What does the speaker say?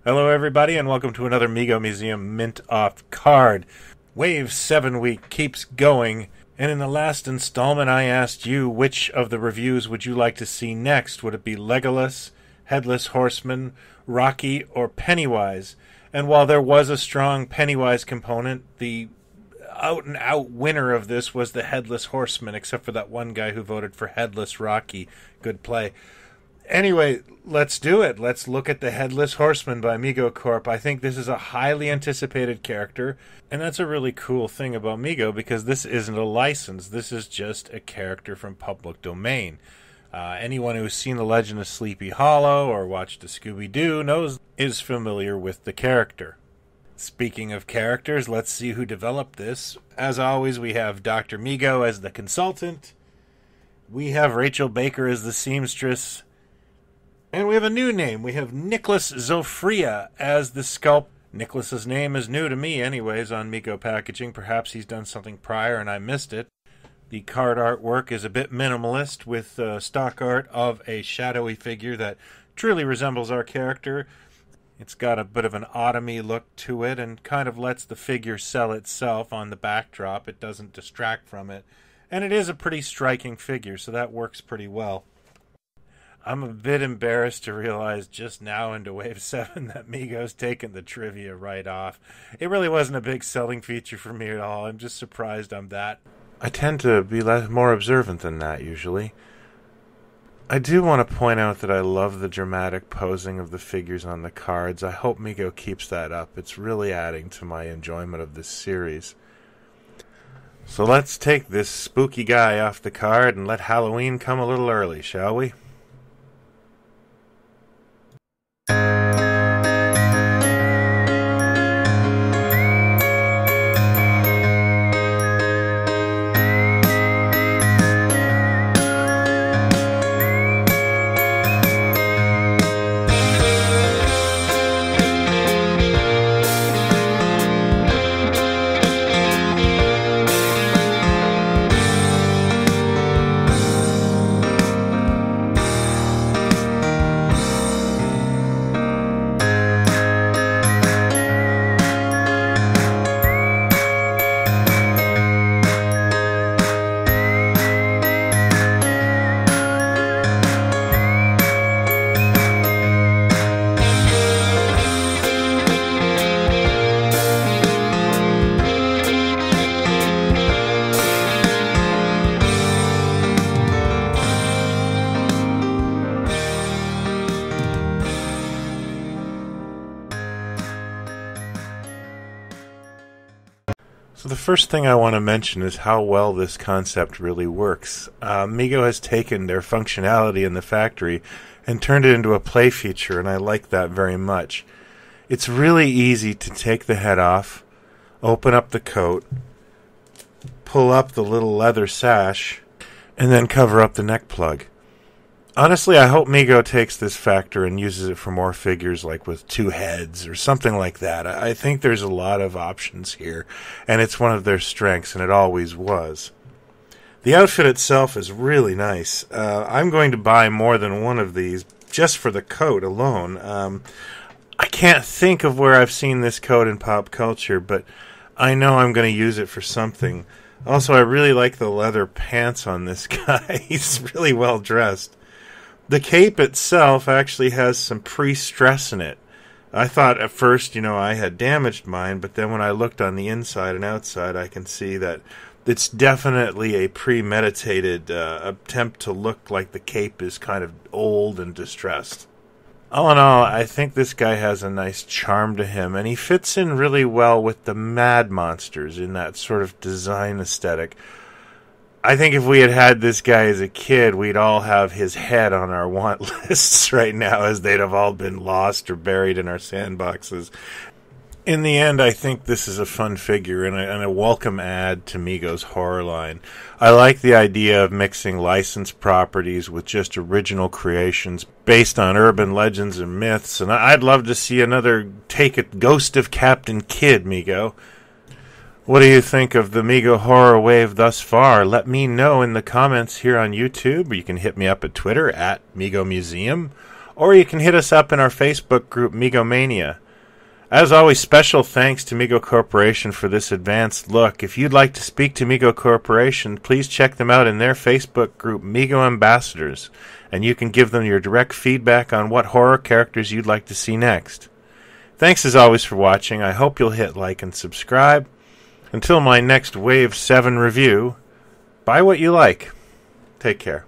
Hello everybody and welcome to another Mego Museum Mint Off card. Wave 7 week keeps going, and in the last installment I asked you which of the reviews would you like to see next. Would it be Legolas, Headless Horseman, Rocky, or Pennywise? And while there was a strong Pennywise component, the out-and-out winner of this was the Headless Horseman, except for that one guy who voted for Headless Rocky. Good play. Anyway, let's do it. Let's look at the Headless Horseman by Mego Corp. I think this is a highly anticipated character, and that's a really cool thing about Mego because this isn't a license. This is just a character from public domain. Anyone who's seen The Legend of Sleepy Hollow or watched a Scooby-Doo is familiar with the character. Speaking of characters, let's see who developed this. As always, we have Dr. Mego as the consultant. We have Rachel Baker as the seamstress. And we have a new name. We have Nicholas Zofria as the sculpt. Nicholas's name is new to me anyways on Mego packaging. Perhaps he's done something prior and I missed it. The card artwork is a bit minimalist with stock art of a shadowy figure that truly resembles our character. It's got a bit of an autumny look to it and kind of lets the figure sell itself on the backdrop. It doesn't distract from it. And it is a pretty striking figure, so that works pretty well. I'm a bit embarrassed to realize just now into Wave 7 that Mego's taken the trivia right off. It really wasn't a big selling feature for me at all. I'm just surprised I'm that. I tend to be more observant than that usually. I do want to point out that I love the dramatic posing of the figures on the cards. I hope Mego keeps that up. It's really adding to my enjoyment of this series. So let's take this spooky guy off the card and let Halloween come a little early, shall we? So the first thing I want to mention is how well this concept really works. Mego has taken their functionality in the factory and turned it into a play feature, and I like that very much. It's really easy to take the head off, open up the coat, pull up the little leather sash, and then cover up the neck plug. Honestly, I hope Mego takes this factor and uses it for more figures, like with two heads or something like that. I think there's a lot of options here, and it's one of their strengths, and it always was. The outfit itself is really nice. I'm going to buy more than one of these just for the coat alone. I can't think of where I've seen this coat in pop culture, but I know I'm going to use it for something. Also, I really like the leather pants on this guy. He's really well dressed. The cape itself actually has some pre-stress in it. I thought at first, I had damaged mine, but then when I looked on the inside and outside, I can see that it's definitely a premeditated attempt to look like the cape is kind of old and distressed. All in all, I think this guy has a nice charm to him, and he fits in really well with the Mad Monsters in that sort of design aesthetic. I think if we had had this guy as a kid, we'd all have his head on our want lists right now, as they'd have all been lost or buried in our sandboxes. In the end, I think this is a fun figure and a welcome add to Mego's horror line. I like the idea of mixing licensed properties with just original creations based on urban legends and myths, and I'd love to see another take at Ghost of Captain Kidd, Mego. What do you think of the Mego horror wave thus far? Let me know in the comments here on YouTube, or you can hit me up at Twitter at Mego Museum, or you can hit us up in our Facebook group, Megomania. As always, special thanks to Mego Corporation for this advanced look. If you'd like to speak to Mego Corporation, please check them out in their Facebook group, Mego Ambassadors, and you can give them your direct feedback on what horror characters you'd like to see next. Thanks as always for watching. I hope you'll hit like and subscribe. Until my next Wave 7 review, buy what you like. Take care.